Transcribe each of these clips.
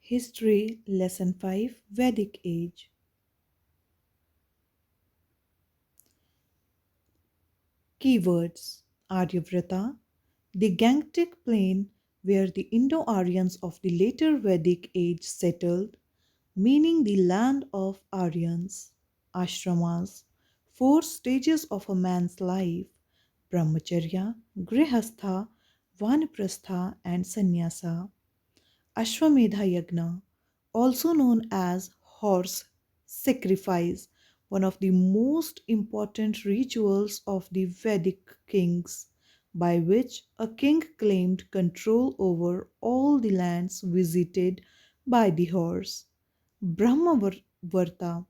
History Lesson 5 Vedic Age. Keywords Aryavrata, the Gangetic Plain where the Indo Aryans of the later Vedic age settled, meaning the land of Aryans. Ashramas, four stages of a man's life: Brahmacharya, Grihastha, Vanaprastha, and Sannyasa. Ashwamedha Yagna, also known as horse sacrifice, one of the most important rituals of the Vedic kings, by which a king claimed control over all the lands visited by the horse. Brahmavarta,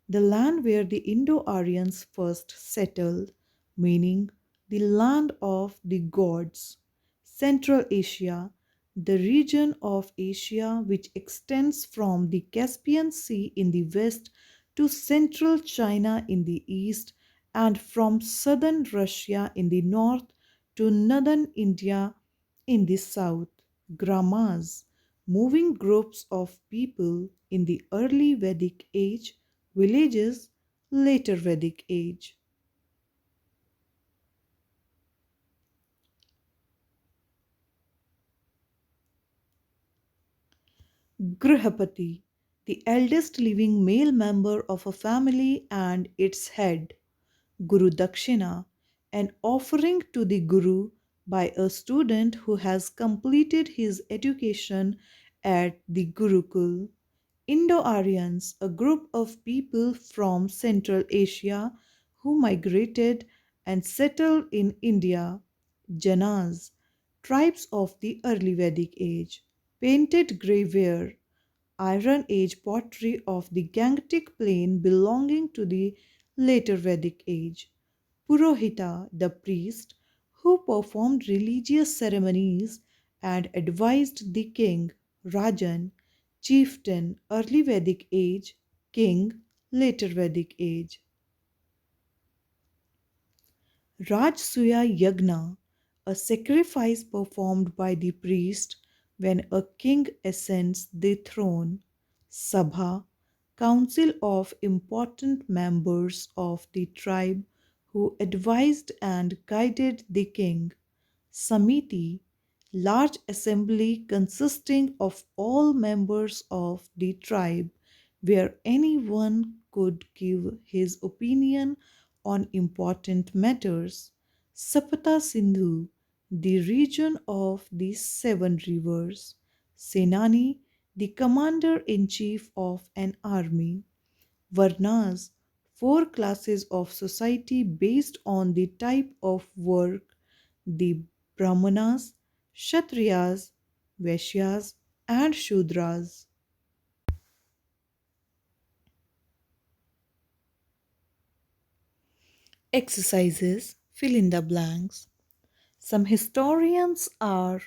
the land where the Indo Aryans first settled, meaning the land of the gods. Central Asia, the region of Asia which extends from the Caspian Sea in the west to central China in the east, and from southern Russia in the north to northern India in the south. Gramas, moving groups of people in the early Vedic age, villages later Vedic age. Grihapati, the eldest living male member of a family and its head. Guru Dakshina, an offering to the Guru by a student who has completed his education at the Gurukul. Indo Aryans, a group of people from Central Asia who migrated and settled in India. Janas, tribes of the early Vedic age. Painted grey ware, Iron Age pottery of the Gangetic Plain belonging to the later Vedic age. Purohita, the priest, who performed religious ceremonies and advised the king. Rajan, chieftain, early Vedic age, king, later Vedic age. Rajsuya Yagna, a sacrifice performed by the priest when a king ascends the throne. Sabha, council of important members of the tribe who advised and guided the king. Samiti, large assembly consisting of all members of the tribe, where anyone could give his opinion on important matters. Sapata Sindhu, the region of the seven rivers. Senani, the commander in chief of an army. Varnas, four classes of society based on the type of work: the Brahmanas, Kshatriyas, Vaishyas, and Shudras. Exercises fill in the blanks. Some historians are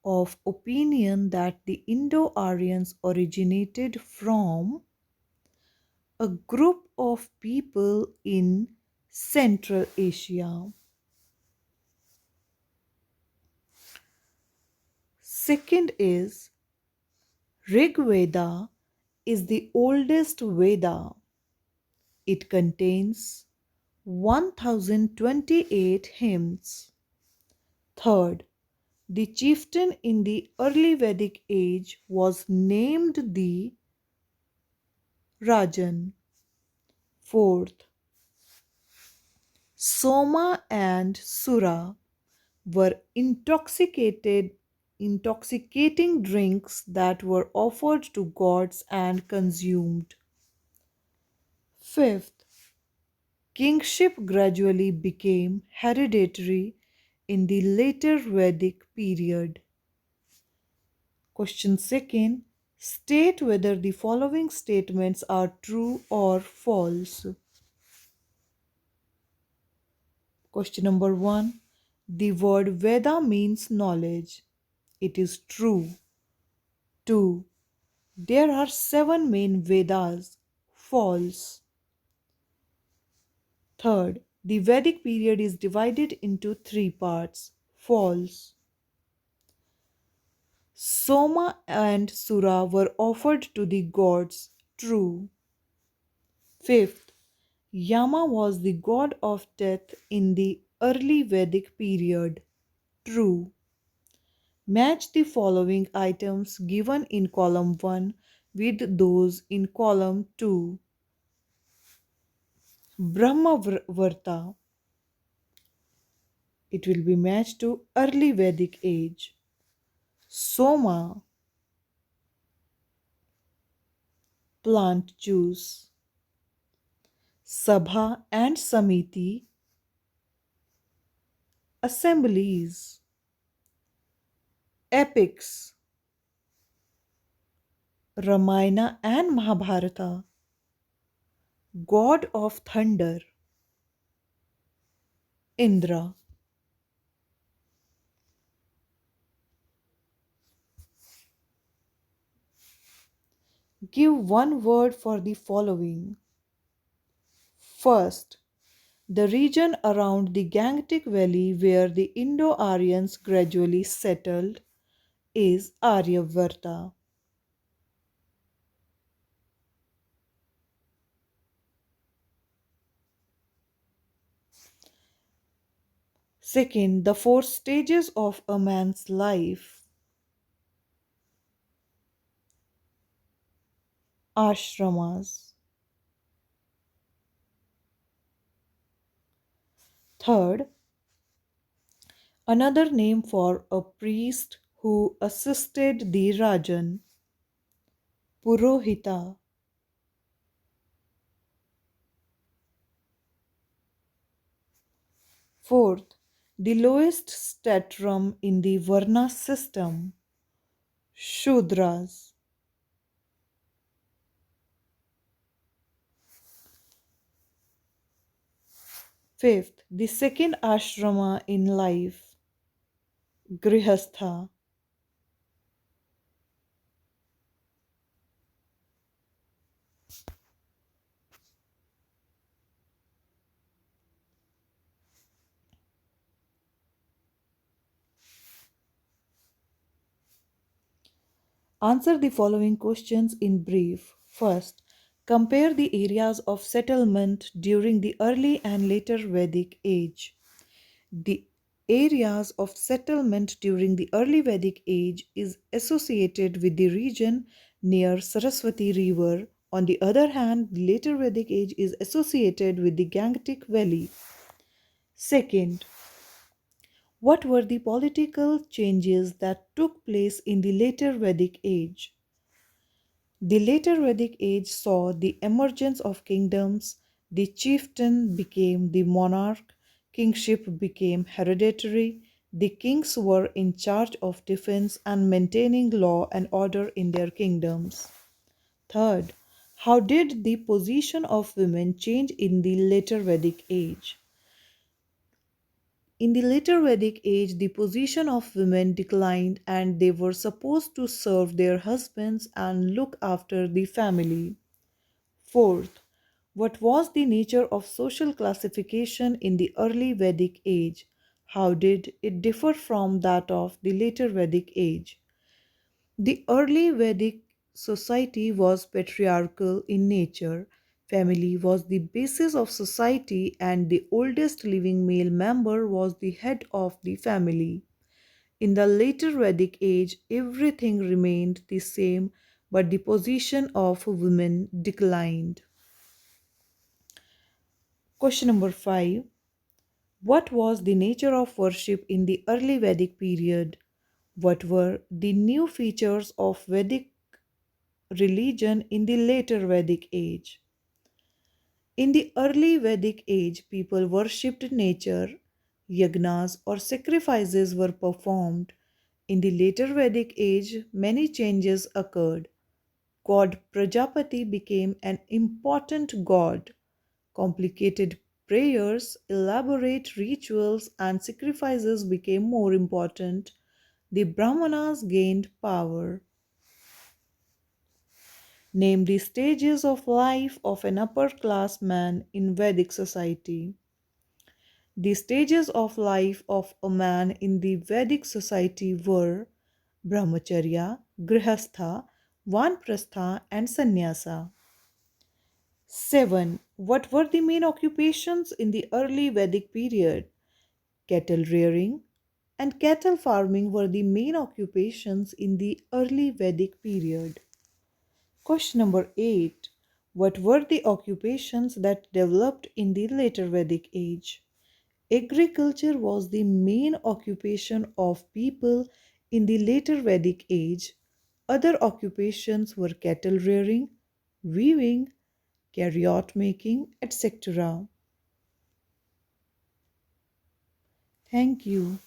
of opinion that the Indo Aryans originated from a group of people in Central Asia. Second is Rig Veda is the oldest Veda. It contains 1028 hymns. Third, the chieftain in the early Vedic age was named the Rajan. Fourth, Soma and Sura were intoxicating drinks that were offered to gods and consumed. Fifth, kingship gradually became hereditary in the later Vedic period. Question second, state whether the following statements are true or false. Question number 1, the word Veda means knowledge. It is true. 2, there are 7 main Vedas. False. Third, the Vedic period is divided into 3 parts. False. Soma and Sura were offered to the gods. True. Fifth, Yama was the god of death in the early Vedic period. True. Match the following items given in column 1 with those in column 2. Brahmavarta, it will be matched to early Vedic age. Soma, plant juice. Sabha and Samiti, assemblies. Epics, Ramayana and Mahabharata, god of thunder. Indra. Give one word for the following. First, the region around the Gangetic Valley where the Indo-Aryans gradually settled is Aryavarta. Second, the four stages of a man's life. Ashramas. Third, another name for a priest who assisted the Rajan. Purohita. Fourth, the lowest stratum in the Varna system. Shudras. Fifth, the second ashrama in life. Grihastha. Answer the following questions in brief. First, compare the areas of settlement during the early and later Vedic age. The areas of settlement during the early Vedic age is associated with the region near Saraswati River. On the other hand, the later Vedic age is associated with the Gangetic Valley. Second, what were the political changes that took place in the later Vedic age? The later Vedic age saw the emergence of kingdoms. The chieftain became the monarch, kingship became hereditary, the kings were in charge of defense and maintaining law and order in their kingdoms. Third, how did the position of women change in the later Vedic age? In the later Vedic age, the position of women declined and they were supposed to serve their husbands and look after the family. Fourth, what was the nature of social classification in the early Vedic age? How did it differ from that of the later Vedic age? The early Vedic society was patriarchal in nature. Family was the basis of society, and the oldest living male member was the head of the family. In the later Vedic age, everything remained the same, but the position of women declined. Question number 5. What was the nature of worship in the early Vedic period? What were the new features of Vedic religion in the later Vedic age? In the early Vedic age, people worshipped nature, yagnas or sacrifices were performed. In the later Vedic age, many changes occurred. God Prajapati became an important god. Complicated prayers, elaborate rituals, and sacrifices became more important. The Brahmanas gained power. Name the stages of life of an upper class man in Vedic society. The stages of life of a man in the Vedic society were Brahmacharya, Grihastha, Vanprastha, and Sannyasa. 7. What were the main occupations in the early Vedic period? Cattle rearing and cattle farming were the main occupations in the early Vedic period. Question number 8. What were the occupations that developed in the later Vedic age? Agriculture was the main occupation of people in the later Vedic age. Other occupations were cattle rearing, weaving, chariot making, etc. Thank you.